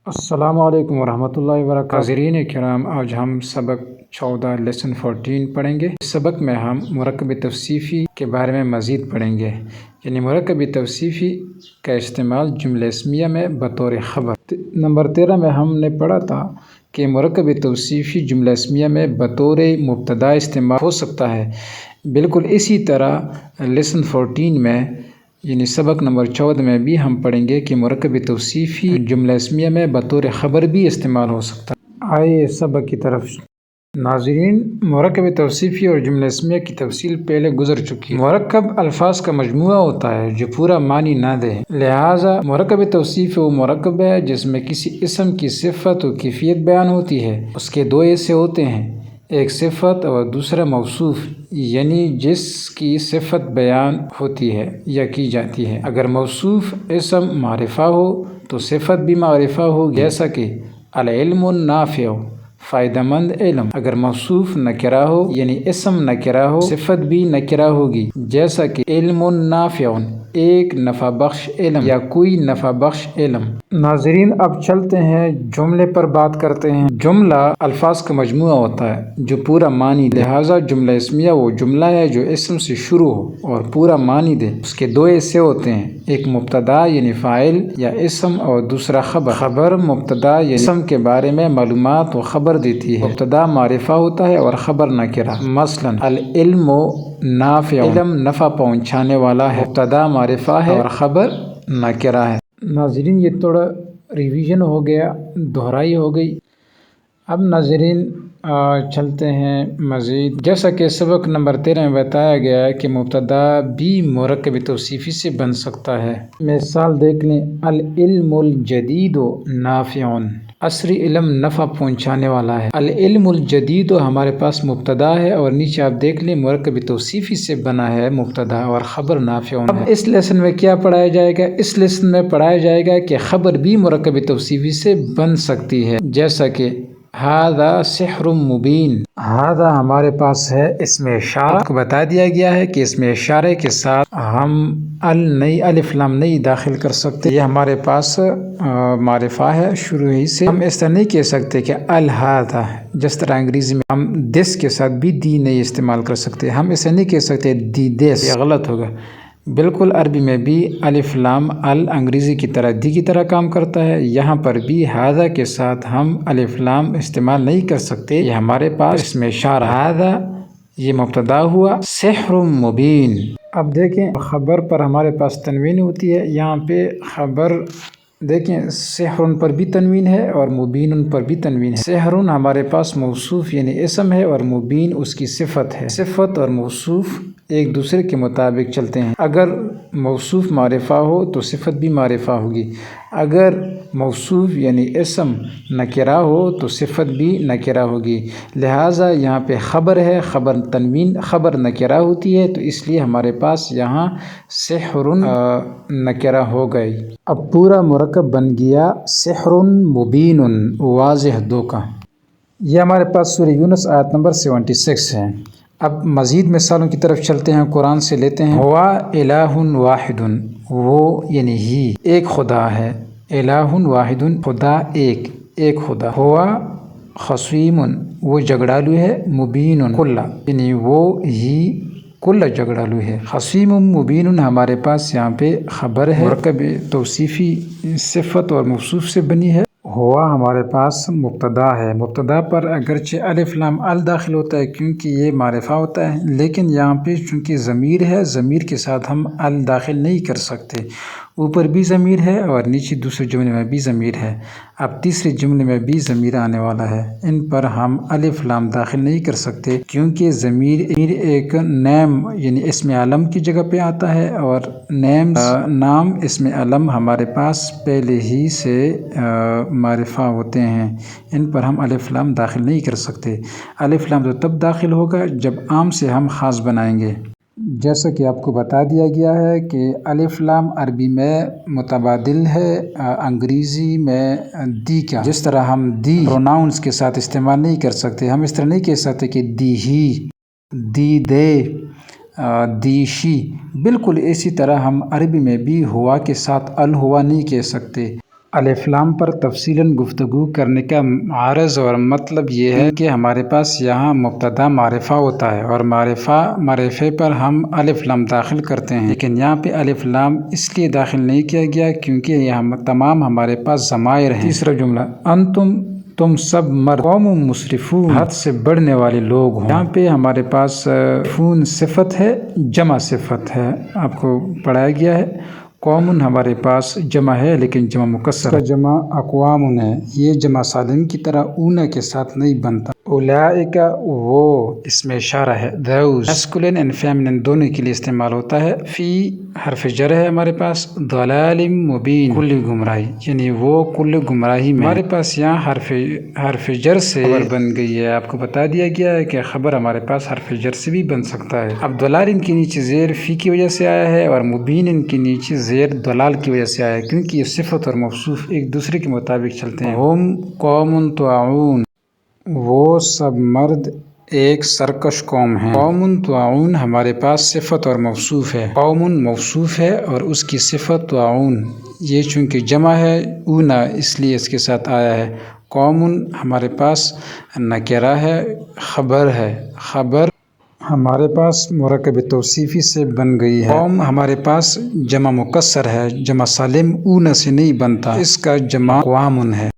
السلام علیکم ورحمۃ اللہ وبرکاتہ۔ حاضرین کرام، آج ہم سبق 14 لیسن 14 پڑھیں گے۔ اس سبق میں ہم مرکب توصیفی کے بارے میں مزید پڑھیں گے، یعنی مرکب توصیفی کا استعمال جملہ اسمیہ میں بطور خبر۔ نمبر 13 میں ہم نے پڑھا تھا کہ مرکب توصیفی جملہ اسمیہ میں بطور مبتدا استعمال ہو سکتا ہے۔ بالکل اسی طرح لیسن 14 میں یعنی سبق نمبر 14 میں بھی ہم پڑھیں گے کہ مرکب توصیفی جملہ اسمیہ میں بطور خبر بھی استعمال ہو سکتا ہے۔ آئیے سبق کی طرف۔ ناظرین، مرکب توصیفی اور جملہ اسمیہ کی تفصیل پہلے گزر چکی ہے۔ مرکب الفاظ کا مجموعہ ہوتا ہے جو پورا معنی نہ دے، لہٰذا مرکب توصیفی وہ مرکب ہے جس میں کسی اسم کی صفت و کیفیت بیان ہوتی ہے۔ اس کے دو حصے ہوتے ہیں، ایک صفت اور دوسرا موصوف، یعنی جس کی صفت بیان ہوتی ہے یا کی جاتی ہے۔ اگر موصوف اسم معرفہ ہو تو صفت بھی معرفہ ہوگی، جیسا کہ العلم النافع، فائدہ مند علم۔ اگر موصوف نکرہ ہو یعنی اسم نکرہ ہو، صفت بھی نکرہ ہوگی، جیسا کہ علم نافع، ایک نفع بخش علم یا کوئی نفع بخش علم۔ ناظرین، اب چلتے ہیں جملے پر بات کرتے ہیں۔ جملہ الفاظ کا مجموعہ ہوتا ہے جو پورا معنی دے، لہٰذا جملہ اسمیہ وہ جملہ ہے جو اسم سے شروع ہو اور پورا معنی دے۔ اس کے دو حصے ہوتے ہیں، ایک مبتدا یعنی فاعل یا اسم اور دوسرا خبر۔ خبر مبتدا یعنی اسم کے بارے میں معلومات و خبر دیتی ہے۔ مبتدا معرفہ ہوتا ہے اور خبر نکرہ۔ مثلا العلم نافع، علم نفع پہنچانے والا ہے، مبتدا معرفہ ہے اور خبر نکرہ ہے۔ ناظرین، یہ تھوڑا ریویژن ہو گیا، دہرائی ہو گئی۔ اب ناظرین چلتے ہیں مزید۔ جیسا کہ سبق نمبر 13 میں بتایا گیا ہے کہ مبتدا بھی مرکب توصیفی سے بن سکتا ہے۔ مثال دیکھ لیں، العلم الجدید نافع، عصری علم نفع پہنچانے والا ہے۔ العلم الجدید ہمارے پاس مبتدا ہے اور نیچے آپ دیکھ لیں مرکب توصیفی سے بنا ہے، مبتدا اور خبر نافع ہے۔ اب اس لیسن میں کیا پڑھایا جائے گا؟ اس لیسن میں پڑھایا جائے گا کہ خبر بھی مرکب توصیفی سے بن سکتی ہے، جیسا کہ ھذا سحر مبین۔ ھذا ہمارے پاس ہے اسم اشارہ، آپ کو بتا دیا گیا ہے کہ اسم اشارے کے ساتھ ہم نئی الف لام نہیں داخل کر سکتے، یہ ہمارے پاس معرفہ ہے شروع ہی سے۔ ہم اس طرح نہیں کہہ سکتے کہ الھذا، جس طرح انگریزی میں ہم دس کے ساتھ بھی دی نہیں استعمال کر سکتے، ہم اسے نہیں کہہ سکتے دی دس، یہ غلط ہوگا۔ بالکل عربی میں بھی الف لام انگریزی کی طرح دی کی طرح کام کرتا ہے، یہاں پر بھی ھذا کے ساتھ ہم الف لام استعمال نہیں کر سکتے، یہ ہمارے پاس اسم اشارہ۔ ھذا یہ مبتدا ہوا، سحر مبین۔ اب دیکھیں خبر پر ہمارے پاس تنوین ہوتی ہے، یہاں پہ خبر دیکھیں سحر پر بھی تنوین ہے اور مبین پر بھی تنوین ہے۔ سحر ہمارے پاس موصوف یعنی اسم ہے اور مبین اس کی صفت ہے۔ صفت اور موصوف ایک دوسرے کے مطابق چلتے ہیں، اگر موصوف معرفہ ہو تو صفت بھی معرفہ ہوگی، اگر موصوف یعنی اسم نکرہ ہو تو صفت بھی نکرہ ہوگی، لہٰذا یہاں پہ خبر ہے، خبر تنوین، خبر نکرہ ہوتی ہے تو اس لیے ہمارے پاس یہاں سحر نکرہ ہو گئی۔ اب پورا مرکب بن گیا سحر مبین، واضح دو کا۔ یہ ہمارے پاس سورہ یونس آیت نمبر 76 ہے۔ اب مزید مثالوں کی طرف چلتے ہیں، قرآن سے لیتے ہیں۔ ہوا الہ واحد، وہ یعنی ہی ایک خدا ہے، الہ واحد خدا ایک خدا۔ ہوا خصیم، وہ جھگڑالو ہے، مبین کل، یعنی وہ ہی کل جھگڑالو ہے۔ خصیم مبین ہمارے پاس یہاں پہ خبر ہے، مرکب توصیفی صفت اور موصوف سے بنی ہے۔ ہوا ہمارے پاس مبتدا ہے، مبتدا پر اگرچہ الف لام داخل ہوتا ہے کیونکہ یہ معرفہ ہوتا ہے، لیکن یہاں پہ چونکہ ضمیر ہے، ضمیر کے ساتھ ہم داخل نہیں کر سکتے، اوپر بھی ضمیر ہے اور نیچے دوسرے جملے میں بھی ضمیر ہے، اب تیسرے جملے میں بھی ضمیر آنے والا ہے، ان پر ہم الف لام داخل نہیں کر سکتے کیونکہ ضمیر ایک نیم یعنی اسم علم کی جگہ پہ آتا ہے اور نام اسم علم ہمارے پاس پہلے ہی سے معرفہ ہوتے ہیں، ان پر ہم الف لام داخل نہیں کر سکتے۔ الف لام تو تب داخل ہوگا جب عام سے ہم خاص بنائیں گے، جیسا کہ آپ کو بتا دیا گیا ہے کہ الف لام عربی میں متبادل ہے انگریزی میں دی کا، جس طرح ہم دی پروناؤنس کے ساتھ استعمال نہیں کر سکتے، ہم اس طرح نہیں کہہ سکتے کہ دی ہی، دی دے، دیشی، بالکل اسی طرح ہم عربی میں بھی ہوا کے ساتھ الہوا نہیں کہہ سکتے، الف لام پر تفصیلاً گفتگو کرنے کا عرض اور مطلب یہ ہے کہ ہمارے پاس یہاں مبتدا معرفہ ہوتا ہے اور معرفے پر ہم الف لام داخل کرتے ہیں، لیکن یہاں پہ الف لام اس لیے داخل نہیں کیا گیا کیونکہ یہاں تمام ہمارے پاس ضمائر ہیں۔ تیسرا جملہ، انتم تم سب مرد، قوم مسرفون حد سے بڑھنے والے لوگ ہوں۔ یہاں پہ ہمارے پاس فون صفت ہے، جمع صفت ہے، آپ کو پڑھایا گیا ہے۔ قوم ہمارے پاس جمع ہے لیکن جمع مکسر ہے، جمع اقوام ہے، یہ جمع سالم کی طرح اونا کے ساتھ نہیں بنتا۔ اولئک وہ اس میں اشارہ ہے، those masculine and feminine دونوں کے لیے استعمال ہوتا ہے۔ فی حرف جر ہے ہمارے پاس، ضلال مبین کل گمراہی، یعنی وہ کل گمراہی میں۔ ہمارے پاس یہاں حرف جر سے خبر بن گئی ہے، آپ کو بتا دیا گیا ہے کہ خبر ہمارے پاس حرف جر سے بھی بن سکتا ہے۔ اب ضلال کے نیچے زیر فی کی وجہ سے آیا ہے اور مبین کے نیچے زیر ضلال کی وجہ سے آیا ہے، کیونکہ یہ صفت اور موصوف ایک دوسرے کے مطابق چلتے ہیں۔ ہم قوم طاعون، وہ سب مرد ایک سرکش قوم ہیں۔ قوم طاعون ہمارے پاس صفت اور موصوف ہے، قوم موصوف ہے اور اس کی صفت طاعون، یہ چونکہ جمع ہے اونا اس لیے اس کے ساتھ آیا ہے۔ قوم ہمارے پاس نکرہ ہے، خبر ہے، خبر ہمارے پاس مرکب توصیفی سے بن گئی ہے۔ قوم ہمارے پاس جمع مکسر ہے، جمع سالم اونا سے نہیں بنتا، اس کا جمع اقوام ہے۔